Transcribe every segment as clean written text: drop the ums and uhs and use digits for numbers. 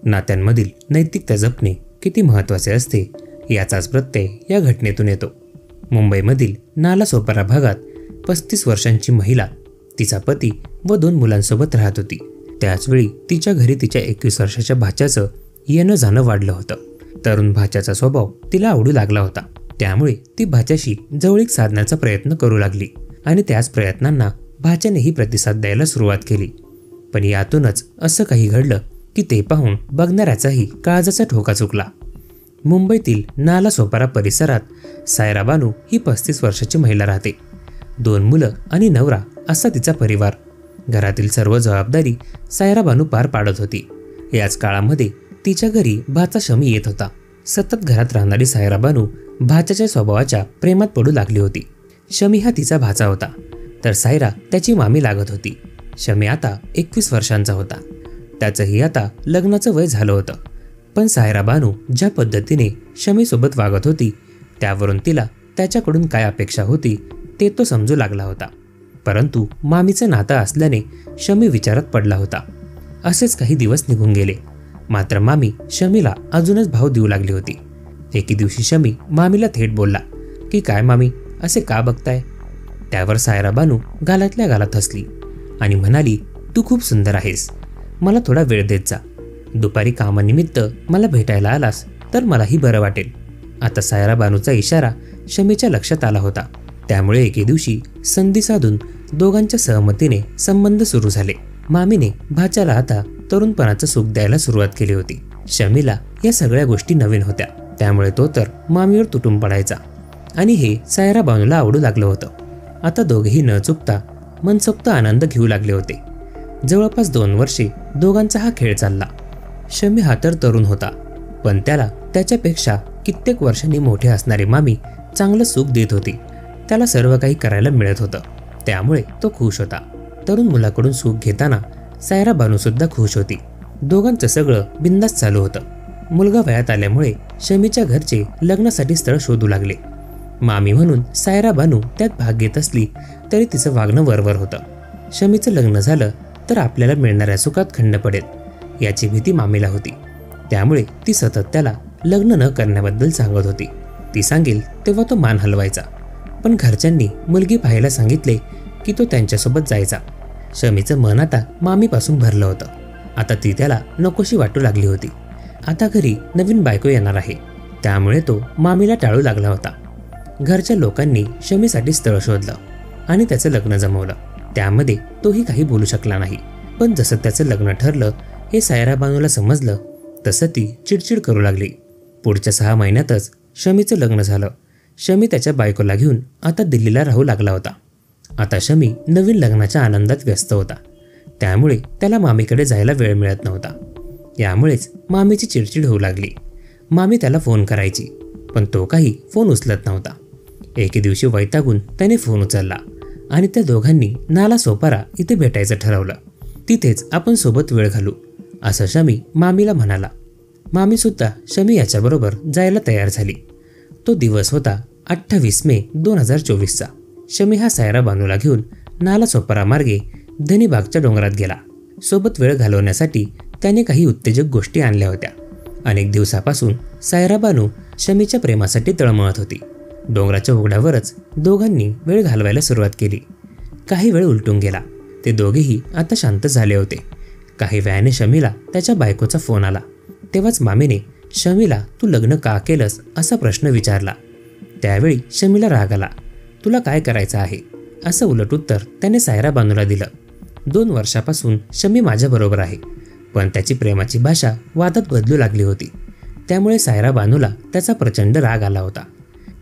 नात्यांमधील नैतिकता जपणे किती महत्त्वाचे असते याचाच प्रत्यय या घटनेतून येतो। मुंबईमधील नालासोपारा भागात 35 वर्षांची महिला तिचा पती व 2 मुलांसोबत राहत होती। त्याचवेळी तिच्या घरी तिच्या 21 वर्षाच्या भाच्याचं येणं जाणं वाढलं होतं। तरुण भाच्याचा स्वभाव तिला आवडू लागला होता, त्यामुळे ती भाच्याशी जवळीक साधण्याचा प्रयत्न करू लागली आणि त्याच प्रयत्नांना भाच्यानेही प्रतिसाद द्यायला सुरुवात केली। पण यातूनच असं काही घडलं की ते पाहून बघणाऱ्याचाही काळजाचा ठोका चुकला। मुंबईतील नालासोपारा परिसरात सायरा बानू ही 35 वर्षाची महिला राहते। 2 मुलं आणि नवरा असा तिचा परिवार। घरातील सर्व जबाबदारी सायरा बानू पार पाडत होती। याच काळामध्ये तिच्या घरी भाचा शमी येत होता। सतत घरात राहणारी सायरा बानू भाच्याच्या स्वभावाच्या प्रेमात पडू लागली होती। शमी हा तिचा भाचा होता, तर सायरा त्याची मामी लागत होती। शमी आता 21 वर्षांचा होता। त्याचंही आता लग्नाचं वय झालं होतं। पण सायरा बानू ज्या पद्धतीने शमीसोबत वागत होती त्यावरून तिला त्याच्याकडून काय अपेक्षा होती ते तो समजू लागला होता। परंतु मामीचं नातं असल्याने शमी विचारात पडला होता। असेच काही दिवस निघून गेले, मात्र मामी शमीला अजूनच भाव देऊ लागली होती। एके दिवशी शमी मामीला थेट बोलला की काय मामी, असे का बघताय? त्यावर सायरा बानू गालातल्या गालात हसली आणि म्हणाली, तू खूप सुंदर आहेस, मला थोडा वेळ देत जा। दुपारी कामानिमित्त मला भेटायला आलास तर मलाही बरं वाटेल। आता सायरा बानूचा इशारा शमीच्या लक्षात आला होता, त्यामुळे एके दिवशी संधी साधून दोघांच्या सहमतीने संबंध सुरू झाले। मामीने भाच्याला आता तरुणपणाचं सुख द्यायला सुरुवात केली होती। शमीला या सगळ्या गोष्टी नवीन होत्या, त्यामुळे तो तर मामीवर तुटून पडायचा आणि हे सायरा बानूला आवडू लागलं होतं। आता दोघेही न चुकता मनसोक्त आनंद घेऊ लागले होते। जवळपास 2 वर्षे दोघांचा हा खेळ चालला। शमी हा तर तरुण होता, पण त्याला त्याच्यापेक्षा कित्येक वर्षांनी मोठे असणारी मामी चांगलं सुख देत होती। त्याला सर्व काही करायला मिळत होतं, त्यामुळे तो खुश होता। तरुण मुलाकडून सुख घेताना सायरा बानू सुद्धा खुश होती। दोघांचं सगळं बिंदास चालू होतं। मुलगा वयात आल्यामुळे शमीच्या घरचे लग्नासाठी स्थळ शोधू लागले। मामी म्हणून सायरा बानू त्यात भाग घेत असली तरी तिचं वागणं वरवर होतं। शमीचं लग्न झालं तर आपल्याला मिळणाऱ्या सुखात खंड पडेल याची भीती मामीला होती, त्यामुळे ती सतत त्याला लग्न न करण्याबद्दल सांगत होती। ती सांगेल तेव्हा तो मान हलवायचा, पण घरच्यांनी मुलगी पाहायला सांगितले की तो त्यांच्यासोबत जायचा। शमीचं मन आता मामीपासून भरलं होतं। आता ती त्याला नकोशी वाटू लागली होती। आता घरी नवीन बायको येणार आहे, त्यामुळे तो मामीला टाळू लागला होता। घरच्या लोकांनी शमीसाठी स्थळ शोधलं आणि त्याचं लग्न जमवलं। त्यामध्ये तोही काही बोलू शकला नाही, पण जसं त्याचं लग्न ठरलं हे सायरा बानूला समजलं तसं ती चिडचिड करू लागली। पुढच्या 6 महिन्यातच शमीचं लग्न झालं। शमी त्याच्या बायकोला घेऊन आता दिल्लीला राहू लागला होता। आता शमी नवीन लग्नाच्या आनंदात व्यस्त होता, त्यामुळे त्याला मामीकडे जायला वेळ मिळत नव्हता। यामुळेच मामीची चिडचिड होऊ लागली। मामी त्याला फोन करायची, पण तो काही फोन उचलत नव्हता। एके दिवशी वैतागून त्याने फोन उचलला आणि त्या दोघांनी नालासोपारा इथे भेटायचं ठरवलं। तिथेच आपण सोबत वेळ घालू असं शमी मामीला म्हणाला। मामी सुद्धा शमी याच्याबरोबर जायला तयार झाली। तो दिवस होता 28 मे 2024चा। शमी हा सायरा बानूला घेऊन नालासोपारा मार्गे धनीबागच्या डोंगरात गेला। सोबत वेळ घालवण्यासाठी त्याने काही उत्तेजक गोष्टी आणल्या होत्या। अनेक दिवसापासून सायरा बानू शमीच्या प्रेमासाठी तळमळत होती। डोंगराच्या उघड्यावरच दोघांनी वेळ घालवायला सुरुवात केली। काही वेळ उलटून गेला। ते दोघेही आता शांत झाले होते। काही वेळाने शमीला त्याच्या बायकोचा फोन आला। तेव्हाच मामीने शमीला तू लग्न का केलंस असा प्रश्न विचारला। त्यावेळी शमीला राग आला। तुला काय करायचं आहे असं उलट उत्तर त्याने सायरा बानूला दिलं। 2 वर्षापासून शमी माझ्याबरोबर आहे, पण त्याची प्रेमाची भाषा वादात बदलू लागली होती। त्यामुळे सायरा बानूला त्याचा प्रचंड राग आला होता।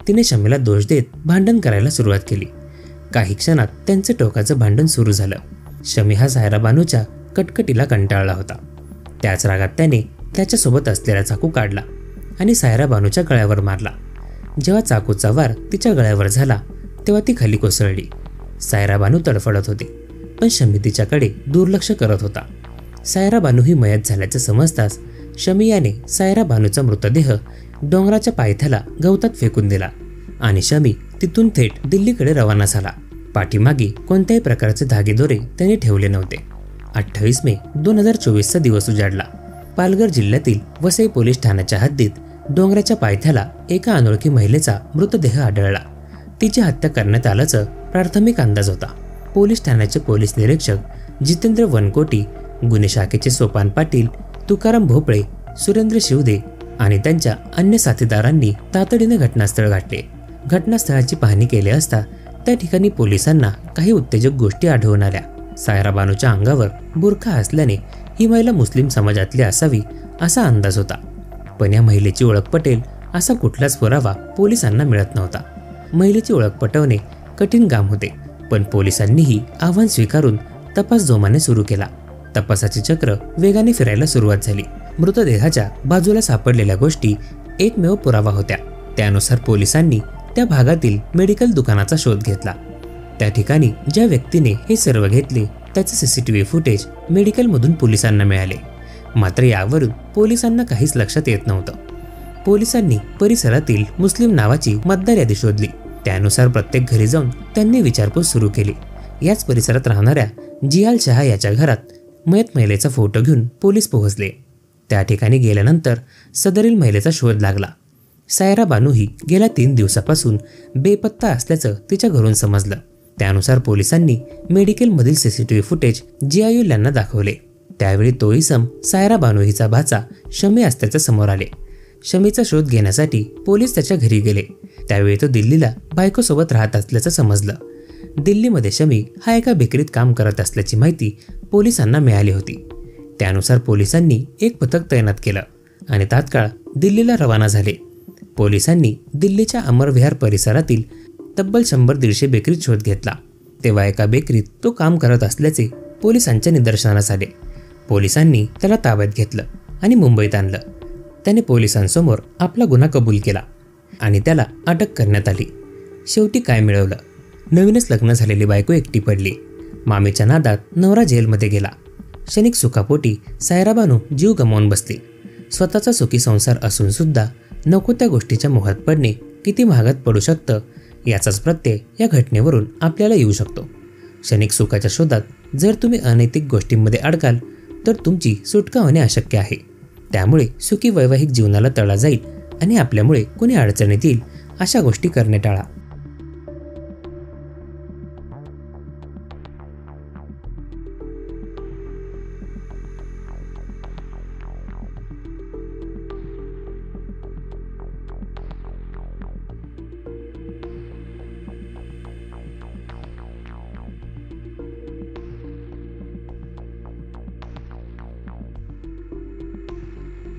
तिने शमीला दोष देत भांडण करायला सुरुवात केली। काही क्षणात त्यांचं टोकाचं भांडण सुरू झालं। शमी हा सायरा बानूच्या कटकटीला कंटाळला होता। त्याच रागात त्याने त्याच्यासोबत असलेला चाकू काढला आणि सायरा बानूच्या गळ्यावर मारला। जेव्हा चाकूचा वार तिच्या गळ्यावर झाला तेव्हा ती खाली कोसळली। सायरा बानू तडफडत होती, पण शमी तिच्याकडे दुर्लक्ष करत होता। सायरा बानू ही मयत झाल्याचं समजताच शमी याने सायरा बानूचा मृतदेह डोंगराच्या पायथ्याला गवतात फेकून दिला आणि शमी तिथून थेट दिल्लीकडे रवाना झाला। पाठीमागे कोणत्याही प्रकारचे धागेदोरे त्याने ठेवले नव्हते। 28 मे 2024चा दिवस उजाडला। पालघर जिल्ह्यातील वसई पोलीस ठाण्याच्या हद्दीत डोंगराच्या पायथ्याला एका अनोळखी महिलेचा मृतदेह आढळला. तिची हत्या करण्यात आल्याचं प्राथमिक अंदाज होता. पोलीस ठाण्याचे पोलीस निरीक्षक जितेंद्र वनकोटी, गुन्हे शाखेचे सोपान पाटील, तुकाराम भोपळे, सुरेंद्र शिवदे आणि त्यांच्या अन्य साथीदारांनी तातडीने घटनास्थळ गाठले. घटनास्थळाची पाहणी केली असता त्या ठिकाणी पोलिसांना काही उत्तेजक गोष्टी आढळून आल्या. सायरा बानूच्या अंगावर बुरखा असल्याने ही महिला मुस्लिम समाजातली असावी असा अंदाज होता. पण या महिलेची ओळख पटेल असा कुठलाच पुरावा पोलिसांना मिळत नव्हता. महिलेची ओळख पटवणे कठीण काम होते, पण पोलिसांनीही आव्हान स्वीकारून तपास जोमाने सुरू केला. तपासाचे चक्र वेगाने फिरायला सुरुवात झाली. मृतदेहाच्या बाजूला सापडलेल्या गोष्टी एकमेव पुरावा होत्या. त्यानुसार पोलिसांनी त्या भागातील मेडिकल दुकानाचा शोध घेतला. त्या ठिकाणी ज्या व्यक्तीने हे सर्व घेतले त्याचे सीसीटीव्ही फुटेज मेडिकलमधून पोलिसांना मिळाले. मात्र यावरून पोलिसांना काहीच लक्षात येत नव्हतं. पोलिसांनी परिसरातील मुस्लिम नावाची मतदार यादी शोधली. त्यानुसार प्रत्येक घरी जाऊन त्यांनी विचारपूस सुरू केली. याच परिसरात राहणाऱ्या जियाल शहा याच्या घरात मयत महिलेचा फोटो घेऊन पोलीस पोहोचले. त्या ठिकाणी गेल्यानंतर सदरील महिलेचा शोध लागला. सायरा बानू ही गेल्या 3 दिवसापासून बेपत्ता असल्याचं तिच्या घरून समजलं. त्यानुसार पोलिसांनी मेडिकलमधील सीसीटीव्ही फुटेज जियायुल यांना दाखवले. त्यावेळी तो इसम सायरा बानू हिचा भाचा शमी असल्याचं समोर आले. शमीचा शोध घेण्यासाठी पोलीस त्याच्या घरी गेले. त्यावेळी तो दिल्लीला बायकोसोबत राहत असल्याचं समजलं. दिल्लीमध्ये शमी हा एका बेकरीत काम करत असल्याची माहिती पोलिसांना मिळाली होती. त्यानुसार पोलिसांनी एक पथक तैनात केलं आणि तात्काळ दिल्लीला रवाना झाले. पोलिसांनी दिल्लीच्या अमरविहार परिसरातील तब्बल 100-150 बेकरीत शोध घेतला. तेव्हा एका बेकरीत तो काम करत असल्याचे पोलिसांच्या निदर्शनास आले. पोलिसांनी त्याला ताब्यात घेतलं आणि मुंबईत आणलं. त्याने पोलिसांसमोर आपला गुन्हा कबूल केला आणि त्याला अटक करण्यात आली. शेवटी काय मिळवलं? नवीनच लग्न झालेली बायको एकटी पडली. मामीच्या नादात नवरा जेलमध्ये गेला. क्षणिक सुखापोटी सायरा बानू जीव गमावून बसली. स्वतःचा सुखी संसार असून सुद्धा नको त्या गोष्टीच्या मोहात पडणे किती महागात पडू शकतं याचाच प्रत्यय या घटनेवरून आपल्याला येऊ शकतो. क्षणिक सुखाच्या शोधात जर तुम्ही अनैतिक गोष्टींमध्ये अडकाल तर तुमची सुटका होणे अशक्य आहे. त्यामुळे सुखी वैवाहिक जीवनाला तडा जाईल आणि आपल्यामुळे कोणी अडचणीत येईल अशा गोष्टी करणे टाळा.